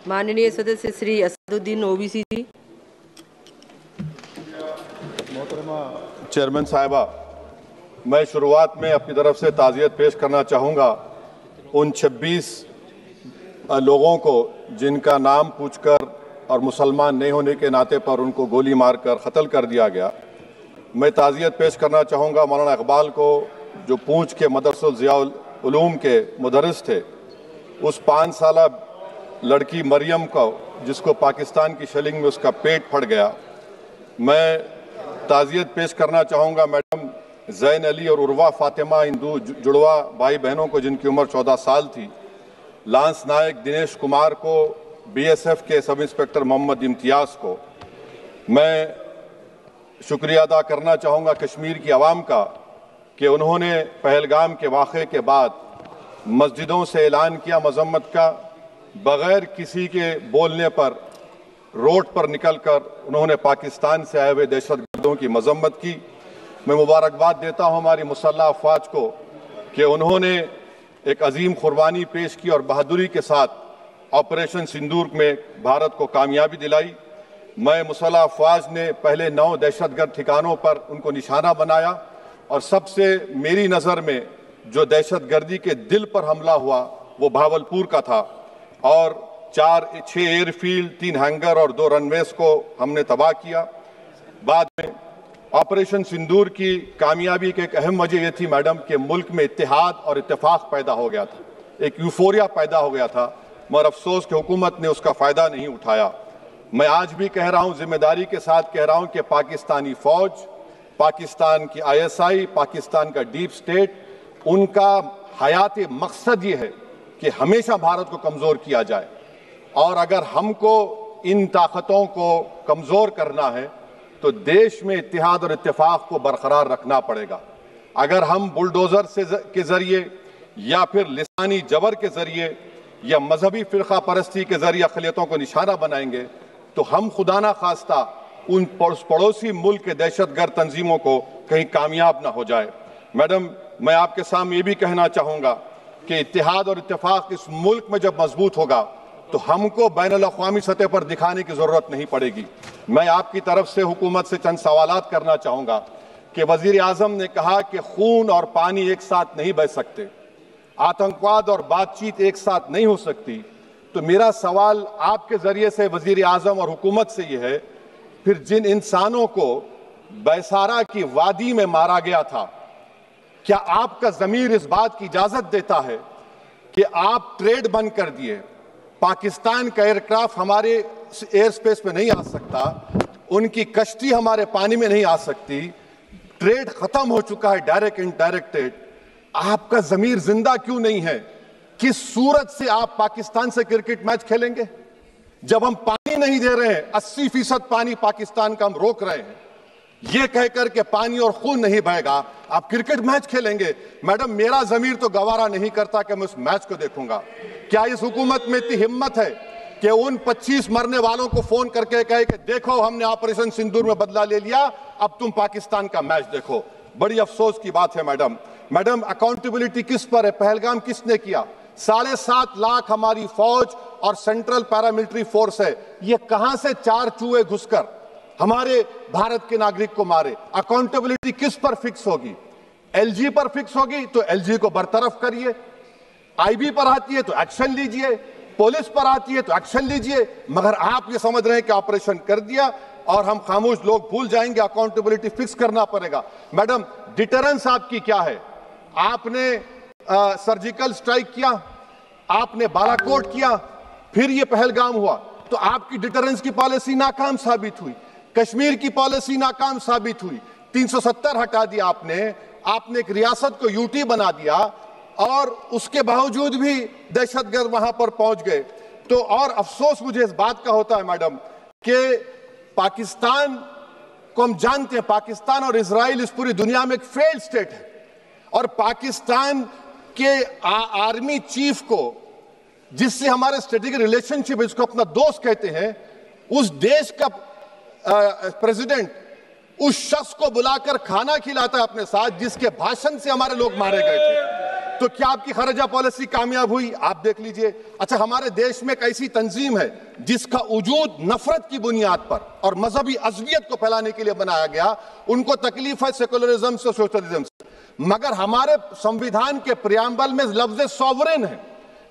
माननीय सदस्य श्री असदुद्दीन ओवैसी जी। मोहतरमा चेयरमैन साहिबा, मैं शुरुआत में अपनी तरफ से ताज़ियत पेश करना चाहूँगा उन 26 लोगों को जिनका नाम पूछकर और मुसलमान नहीं होने के नाते पर उनको गोली मारकर कत्ल कर दिया गया। मैं ताज़ियत पेश करना चाहूँगा मौलाना इकबाल को, जो पूंछ के मदरसुल ज़ियाउल उलूम के मुदर्रिस थे, उस 5 साला लड़की मरियम को जिसको पाकिस्तान की शेलिंग में उसका पेट फट गया। मैं ताज़ियत पेश करना चाहूँगा मैडम ज़ैन अली और उर्वा फातिमा, इन दो जुड़वा भाई बहनों को जिनकी उम्र 14 साल थी, लांस नायक दिनेश कुमार को, बीएसएफ के सब इंस्पेक्टर मोहम्मद इम्तियाज़ को। मैं शुक्रिया अदा करना चाहूँगा कश्मीर की आवाम का कि उन्होंने पहलगाम के वाक़े के बाद मस्जिदों से ऐलान किया मज़म्मत का, बग़ैर किसी के बोलने पर रोड पर निकलकर उन्होंने पाकिस्तान से आए हुए दहशतगर्दों की मज़म्मत की। मैं मुबारकबाद देता हूँ हमारी मुसल्लह अफ़वाज को कि उन्होंने एक अजीम कुर्बानी पेश की और बहादुरी के साथ ऑपरेशन सिंदूर में भारत को कामयाबी दिलाई। मैं मुसल्लह अफ़वाज ने पहले 9 दहशतगर्द ठिकानों पर उनको निशाना बनाया और सबसे मेरी नज़र में जो दहशतगर्दी के दिल पर हमला हुआ वो भावलपुर का था और 6 एयरफील्ड, 3 हैंगर और 2 रनवेज को हमने तबाह किया। बाद में ऑपरेशन सिंदूर की कामयाबी की एक अहम वजह यह थी मैडम कि मुल्क में इत्तेहाद और इत्तेफाक पैदा हो गया था, एक यूफोरिया पैदा हो गया था, मगर अफसोस कि हुकूमत ने उसका फ़ायदा नहीं उठाया। मैं आज भी कह रहा हूँ, जिम्मेदारी के साथ कह रहा हूँ कि पाकिस्तानी फ़ौज, पाकिस्तान की ISI, पाकिस्तान का डीप स्टेट, उनका हयाती मकसद ये है कि हमेशा भारत को कमज़ोर किया जाए और अगर हमको इन ताकतों को कमज़ोर करना है तो देश में इत्तेहाद और इत्तेफाक को बरकरार रखना पड़ेगा। अगर हम बुलडोज़र के ज़रिए या फिर लिसानी जबर के ज़रिए या मजहबी फ़िरक़ा परस्ती के ज़रिए अक़लियतों को निशाना बनाएंगे तो हम खुदा ना खास्ता उन पड़ोसी मुल्क के दहशतगर्द तंजीमों को कहीं कामयाब ना हो जाए। मैडम, मैं आपके सामने ये भी कहना चाहूँगा कि इत्तेहाद और इत्तेफाक इस मुल्क में जब मजबूत होगा तो हमको बैनुल-अक़वामी सतह पर दिखाने की ज़रूरत नहीं पड़ेगी। मैं आपकी तरफ से हुकूमत से चंद सवालात करना चाहूँगा कि वज़ीर आज़म ने कहा कि खून और पानी एक साथ नहीं बह सकते, आतंकवाद और बातचीत एक साथ नहीं हो सकती। तो मेरा सवाल आपके ज़रिए से वज़ीर आज़म और हुकूमत से ये है, फिर जिन इंसानों को बैसारा की वादी में मारा गया था, क्या आपका ज़मीर इस बात की इजाज़त देता है कि आप ट्रेड बंद कर दिए, पाकिस्तान का एयरक्राफ्ट हमारे एयर स्पेस में नहीं आ सकता, उनकी कश्ती हमारे पानी में नहीं आ सकती, ट्रेड खत्म हो चुका है डायरेक्ट इनडायरेक्टेड, आपका ज़मीर जिंदा क्यों नहीं है? किस सूरत से आप पाकिस्तान से क्रिकेट मैच खेलेंगे जब हम पानी नहीं दे रहे हैं? 80% पानी पाकिस्तान का हम रोक रहे हैं, ये कहकर के पानी और खून नहीं बहेगा, आप क्रिकेट मैच खेलेंगे? मैडम, मेरा ज़मीर तो गवारा नहीं करता कि मैं उस मैच को देखूंगा। क्या इस हुकूमत में इतनी हिम्मत है कि उन 25 मरने वालों को फोन करके कहे कि देखो हमने ऑपरेशन सिंदूर में बदला ले लिया, अब तुम पाकिस्तान का मैच देखो? बड़ी अफसोस की बात है मैडम, अकाउंटेबिलिटी किस पर है? पहलगाम किसने किया? 7.5 लाख हमारी फौज और सेंट्रल पैरामिलिट्री फोर्स है, ये कहां से 4 चूहे घुसकर हमारे भारत के नागरिक को मारे? अकाउंटेबिलिटी किस पर फिक्स होगी? LG पर फिक्स होगी तो LG को बरतरफ करिए, IB पर आती है तो एक्शन लीजिए, पुलिस पर आती है तो एक्शन लीजिए, मगर आप ये समझ रहे हैं कि ऑपरेशन कर दिया और हम खामोश लोग भूल जाएंगे। अकाउंटेबिलिटी फिक्स करना पड़ेगा। मैडम, डिटरेंस आपकी क्या है? आपने सर्जिकल स्ट्राइक किया, आपने बालाकोट किया, फिर ये पहलगाम हुआ, तो आपकी डिटरेंस की पॉलिसी नाकाम साबित हुई, कश्मीर की पॉलिसी नाकाम साबित हुई, 370 हटा दिया आपने एक रियासत को यूटी बना दिया और उसके बावजूद भी दहशतगर्द वहां पर पहुंच गए। तो और अफसोस मुझे इस बात का होता है मैडम कि पाकिस्तान को हम जानते हैं, पाकिस्तान और इजराइल इस पूरी दुनिया में एक फेल्ड स्टेट है और पाकिस्तान के आर्मी चीफ को, जिससे हमारे स्ट्रेटेजिक रिलेशनशिप है, जिसको अपना दोस्त कहते हैं, उस देश का प्रेसिडेंट उस शख्स को बुलाकर खाना खिलाता है अपने साथ जिसके भाषण से हमारे लोग मारे गए थे। तो क्या आपकी खारजा पॉलिसी कामयाब हुई? आप देख लीजिए। अच्छा, हमारे देश में एक ऐसी तंजीम है जिसका वजूद नफरत की बुनियाद पर और मजहबी अज़बियत को फैलाने के लिए बनाया गया। उनको तकलीफ है सेकुलरिज्म से, सोशलिज्म से, मगर हमारे संविधान के प्रियम्बल में लफ्ज सॉवरेन है।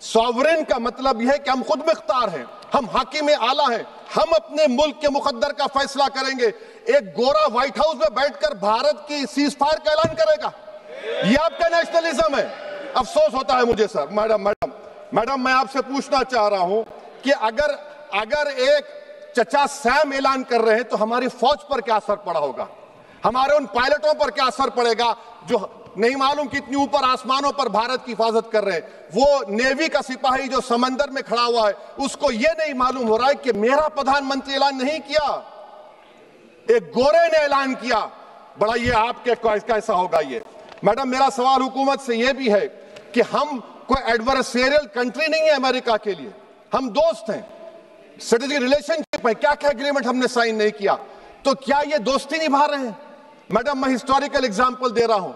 सॉवरेन का मतलब यह है कि हम खुद मुख्तार हैं, हम हाकिम आला हैं, हम अपने मुल्क के मुकद्दर का फैसला करेंगे। एक गोरा व्हाइट हाउस में बैठकर भारत की सीज फायर का ऐलान करेगा? यह आपका नेशनलिज्म है। अफसोस होता है मुझे सर। मैडम मैं आपसे पूछना चाह रहा हूं कि अगर एक चचा सैम ऐलान कर रहे हैं तो हमारी फौज पर क्या असर पड़ा होगा? हमारे उन पायलटों पर क्या असर पड़ेगा जो नहीं मालूम कितनी ऊपर आसमानों पर भारत की हिफाजत कर रहे हैं? वो नेवी का सिपाही जो समंदर में खड़ा हुआ है, उसको यह नहीं मालूम हो रहा है कि मेरा प्रधानमंत्री ऐलान नहीं किया, एक गोरे ने ऐलान किया। बड़ा ये आपके कैसा होगा ये? मैडम मेरा सवाल हुकूमत से यह भी है कि हम कोई एडवर्सेरियल कंट्री नहीं है अमेरिका के लिए, हम दोस्त हैं, स्ट्रेटेजिक रिलेशनशिप है। क्या क्या एग्रीमेंट हमने साइन नहीं किया, तो क्या ये दोस्ती निभा रहे हैं? मैडम मैं हिस्टोरिकल एग्जांपल दे रहा हूं,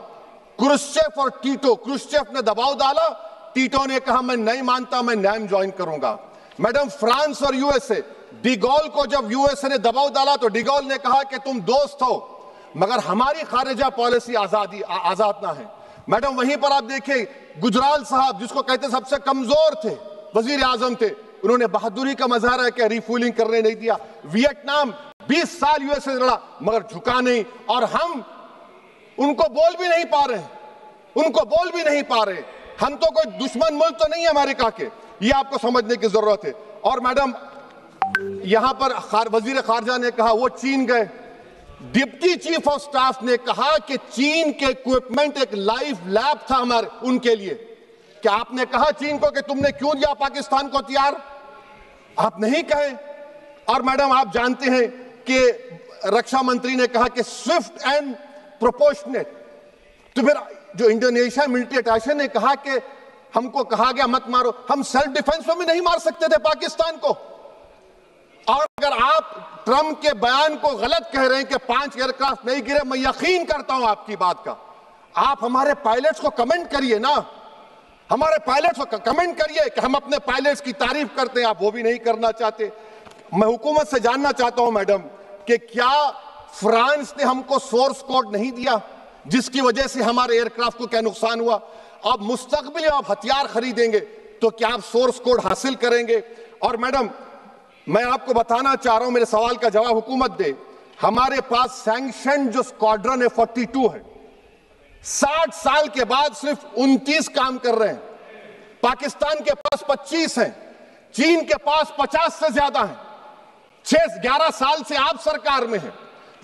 क्रुश्चेव और टीटो। क्रुश्चेव ने दबाव डाला, टीटो ने कहा मैं नहीं मानता, मैं नैम ज्वाइन करूंगा। मैडम फ्रांस और यूएसए, डिगोल को जब यूएसए ने दबाव डाला तो डिगोल ने कहा कि तुम दोस्त हो मगर हमारी खारिजा पॉलिसी आजाद ना है। मैडम वहीं पर आप देखिए गुजराल साहब, जिसको कहते सबसे कमजोर थे, वजीर आजम थे, उन्होंने बहादुरी का मजारा किया, रिफूलिंग करने नहीं दिया। वियतनाम 20 साल यूएसए से लड़ा मगर झुका नहीं, और हम उनको बोल भी नहीं पा रहे, उनको बोल भी नहीं पा रहे। हम तो कोई दुश्मन मुल्क तो नहीं है अमेरिका के, ये आपको समझने की जरूरत है। और मैडम यहां पर वजीर खारजा ने कहा वो चीन गए, डिप्टी चीफ ऑफ स्टाफ ने कहा कि चीन के इक्विपमेंट एक लाइव लैब था हमारे उनके लिए। क्या आपने कहा चीन को कि तुमने क्यों दिया पाकिस्तान को हथियार? आप नहीं कहे। और मैडम आप जानते हैं कि रक्षा मंत्री ने कहा कि स्विफ्ट एंड प्रोपोर्शनेट। तो फिर जो इंडोनेशिया मिलिट्री अटैचे ने कहा कि हमको कहा गया मत मारो, हम सेल्फ डिफेंस में भी नहीं मार सकते थे पाकिस्तान को। और अगर आप ट्रंप के बयान को गलत कह रहे हैं कि 5 एयरक्राफ्ट नहीं गिरे, मैं यकीन करता हूं आपकी बात का। आप हमारे पायलट्स को कमेंट करिए ना, हमारे पायलट्स को कमेंट करिए कि हम अपने पायलट्स की तारीफ करते हैं, आप वो भी नहीं करना चाहते। मैं हुकूमत से जानना चाहता हूं मैडम कि क्या फ्रांस ने हमको सोर्स कोड नहीं दिया जिसकी वजह से हमारे एयरक्राफ्ट को क्या नुकसान हुआ? अब मुस्तकबिल में आप हथियार खरीदेंगे तो क्या आप सोर्स कोड हासिल करेंगे? और मैडम मैं आपको बताना चाह रहा हूं, मेरे सवाल का जवाब हुकूमत दे। हमारे पास सैंक्शन जो स्क्वाड्रन है 42 है, 60 साल के बाद सिर्फ 29 काम कर रहे हैं। पाकिस्तान के पास 25 हैं, चीन के पास 50 से ज्यादा हैं। 11 साल से आप सरकार में हैं,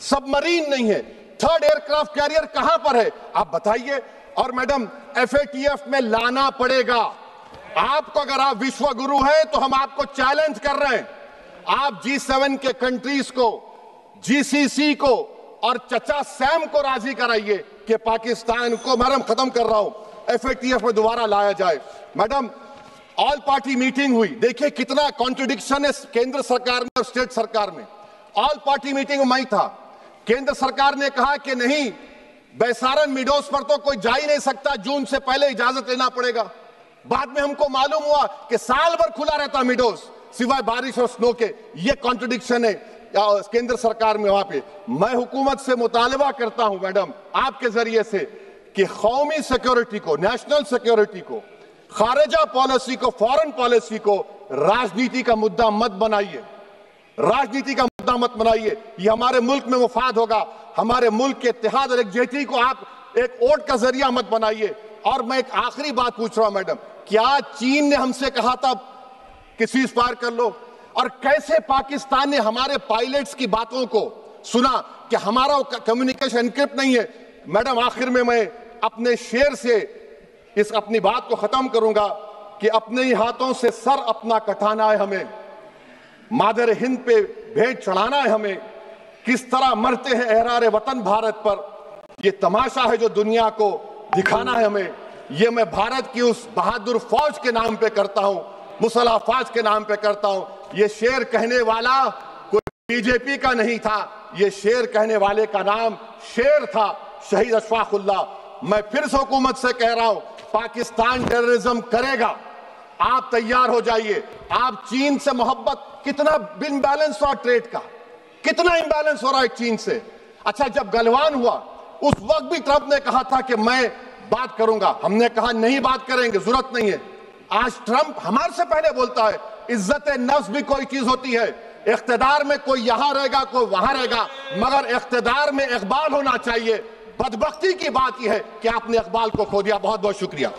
सबमरीन नहीं है, थर्ड एयरक्राफ्ट कैरियर कहां पर है आप बताइए। और मैडम FATF में लाना पड़ेगा आपको। अगर आप विश्व गुरु हैं तो हम आपको चैलेंज कर रहे हैं, आप G7 के कंट्रीज को, GCC को और चचा सैम को राजी कराइए कि पाकिस्तान को, मैडम खत्म कर रहा हूं, FATF में दोबारा लाया जाए। मैडम ऑल पार्टी मीटिंग हुई, देखिए कितना कॉन्ट्रडिक्शन है केंद्र सरकार में और स्टेट सरकार में। ऑल पार्टी मीटिंग में मैं था, केंद्र सरकार ने कहा कि नहीं, बैसारन मिडोस पर तो कोई जा ही नहीं सकता, जून से पहले इजाजत लेना पड़ेगा। बाद में हमको मालूम हुआ कि साल भर खुला रहता मिडोस सिवाय बारिश और स्नो के। ये कॉन्ट्रडिक्शन है केंद्र सरकार में वहां पे। मैं हुकूमत से मुतालबा करता हूं मैडम आपके जरिए से कि कौमी सिक्योरिटी को, नेशनल सिक्योरिटी को, खारिजा पॉलिसी को, फॉरेन पॉलिसी को राजनीति का मुद्दा मत बनाइए, राजनीति का मुद्दा मत बनाइए। ये हमारे मुल्क में मुफाद होगा, हमारे मुल्क के इत्तेहाद और एकजुटती को आप एक वोट का जरिया मत बनाइए। और मैं एक आखिरी बात पूछ रहा हूं मैडम, क्या चीन ने हमसे कहा था कि सीज फायर कर लो? और कैसे पाकिस्तान ने हमारे पायलट्स की बातों को सुना कि हमारा कम्युनिकेशन एनक्रिप्ट नहीं है? मैडम आखिर में मैं अपने शेर से इस अपनी बात को खत्म करूंगा कि अपने ही हाथों से सर अपना कटाना है हमें, मादर हिंद पे भेंट चढ़ाना है हमें। किस तरह मरते हैं एहरारे वतन भारत पर, ये तमाशा है जो दुनिया को दिखाना है हमें। ये मैं भारत की उस बहादुर फौज के नाम पे करता हूं, मुसल्ह फौज के नाम पे करता हूं। ये शेर कहने वाला कोई बीजेपी का नहीं था, ये शेर कहने वाले का नाम शेर था, शहीद अशफाकुल्लाह। मैं फिर से हुकूमत से कह रहा हूं, पाकिस्तान टेररिज्म करेगा, आप तैयार हो जाइए। आप चीन से मोहब्बत, कितना इम्बैलेंस हुआ ट्रेड का, कितना इम्बैलेंस हो रहा है चीन से। अच्छा, जब गलवान हुआ उस वक्त भी ट्रंप ने कहा था कि मैं बात करूंगा, हमने कहा नहीं बात करेंगे, जरूरत नहीं है। आज ट्रंप हमारे से पहले बोलता है इज्जत नफ्स भी कोई चीज होती है, इख्तिदार में कोई यहां रहेगा कोई वहां रहेगा, मगर इख्तिदार में इकबाल होना चाहिए। बदबख्ती की बात यह है कि आपने इकबाल को खो दिया। बहुत बहुत शुक्रिया।